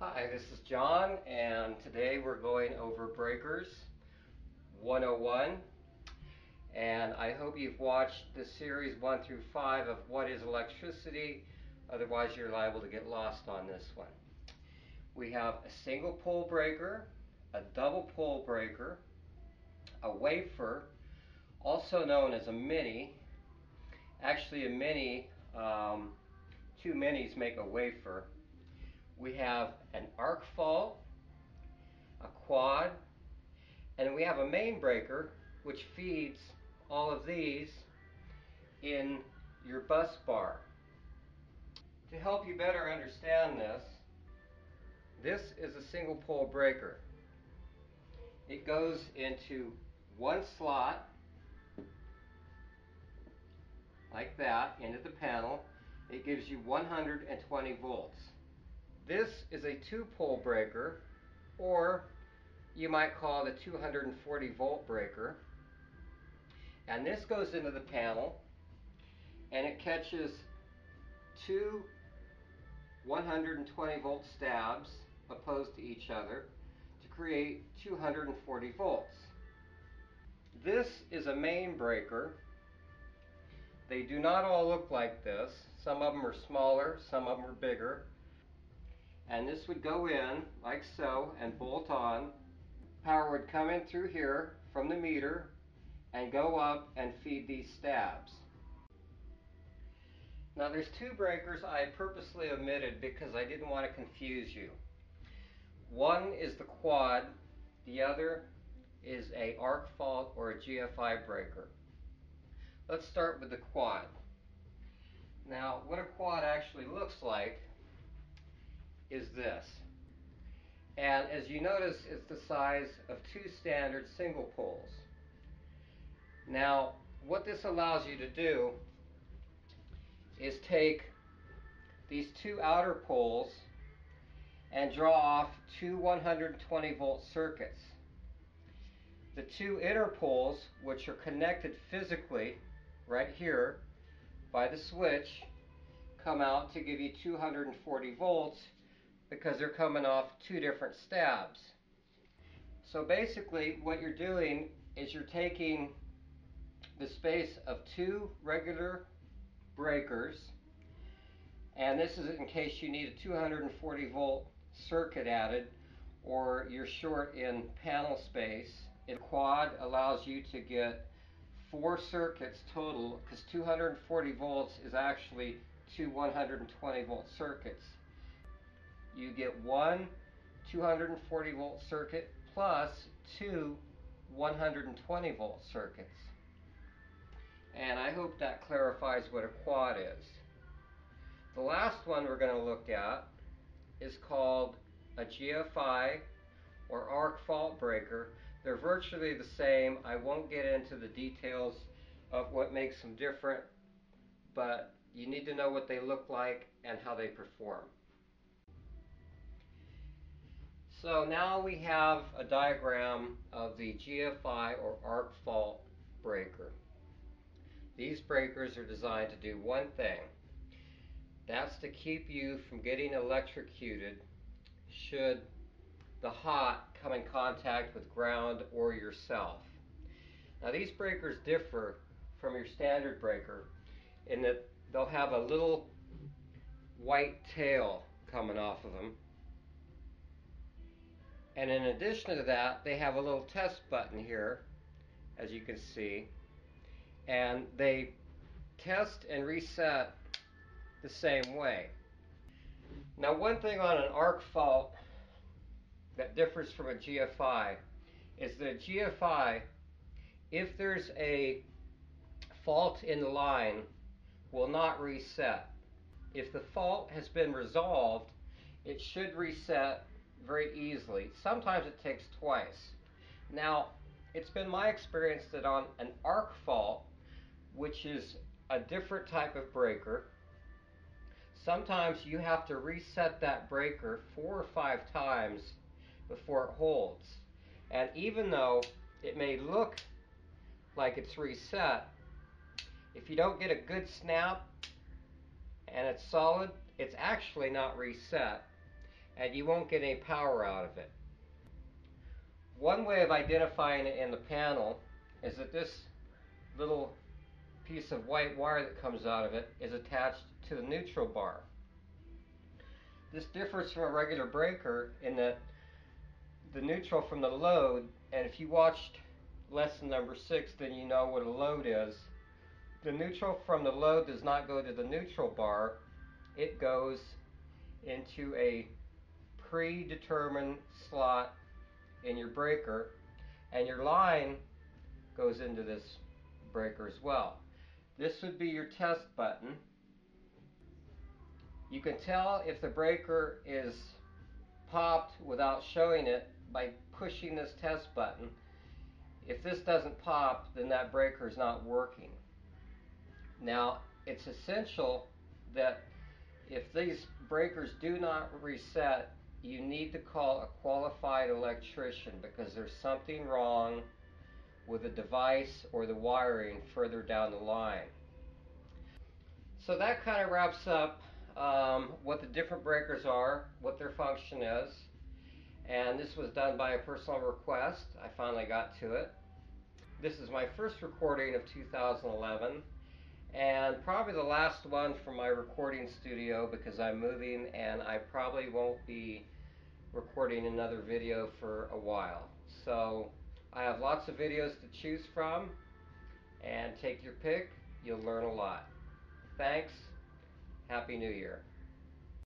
Hi, this is John, and today we're going over breakers 101. And I hope you've watched the series 1 through 5 of What is Electricity, otherwise you're liable to get lost on this one. We have a single pole breaker, a double pole breaker, a wafer, also known as a mini. Actually, a mini, two minis make a wafer. We have an arc fault, a quad, and we have a main breaker which feeds all of these in your bus bar. To help you better understand this is a single pole breaker. It goes into one slot like that into the panel. It gives you 120 volts. This is a two pole breaker, or you might call it a 240 volt breaker. And this goes into the panel and it catches two 120 volt stabs opposed to each other to create 240 volts. This is a main breaker. They do not all look like this. Some of them are smaller, some of them are bigger. And this would go in like so and bolt on. Power would come in through here from the meter and go up and feed these stabs. Now there's two breakers I purposely omitted because I didn't want to confuse you. One is the quad, the other is a arc fault or a GFI breaker. Let's start with the quad. Now what a quad actually looks like is this. And as you notice, it's the size of two standard single poles. Now what this allows you to do is take these two outer poles and draw off two 120 volt circuits. The two inner poles, which are connected physically right here by the switch, come out to give you 240 volts because they're coming off two different stabs. So basically what you're doing is you're taking the space of two regular breakers, and this is in case you need a 240 volt circuit added or you're short in panel space. A quad allows you to get 4 circuits total because 240 volts is actually two 120 volt circuits. You get one 240 volt circuit plus two 120 volt circuits. And I hope that clarifies what a quad is. The last one we're going to look at is called a GFI or arc fault breaker. They're virtually the same. I won't get into the details of what makes them different, but you need to know what they look like and how they perform. So now we have a diagram of the GFI or arc fault breaker. These breakers are designed to do one thing. That's to keep you from getting electrocuted should the hot come in contact with ground or yourself. Now these breakers differ from your standard breaker in that they'll have a little white tail coming off of them. And in addition to that, they have a little test button here, as you can see, and they test and reset the same way. Now one thing on an arc fault that differs from a GFI is that a GFI, if there's a fault in the line, will not reset. If the fault has been resolved, it should reset very easily. Sometimes it takes twice. Now, it's been my experience that on an arc fault, which is a different type of breaker, sometimes you have to reset that breaker 4 or 5 times before it holds. And even though it may look like it's reset, if you don't get a good snap and it's solid, it's actually not reset. and you won't get any power out of it. One way of identifying it in the panel is that this little piece of white wire that comes out of it is attached to the neutral bar. This differs from a regular breaker in that the neutral from the load, and if you watched lesson number 6, then you know what a load is. The neutral from the load does not go to the neutral bar. It goes into a predetermined slot in your breaker, and your line goes into this breaker as well. This would be your test button. You can tell if the breaker is popped without showing it by pushing this test button. If this doesn't pop, then that breaker is not working. Now, it's essential that if these breakers do not reset, you need to call a qualified electrician because there's something wrong with the device or the wiring further down the line. So that kind of wraps up what the different breakers are, what their function is. And this was done by a personal request. I finally got to it. This is my first recording of 2011, and probably the last one from my recording studio because I'm moving and I probably won't be recording another video for a while. So I have lots of videos to choose from, and take your pick. You'll learn a lot. Thanks. Happy New Year.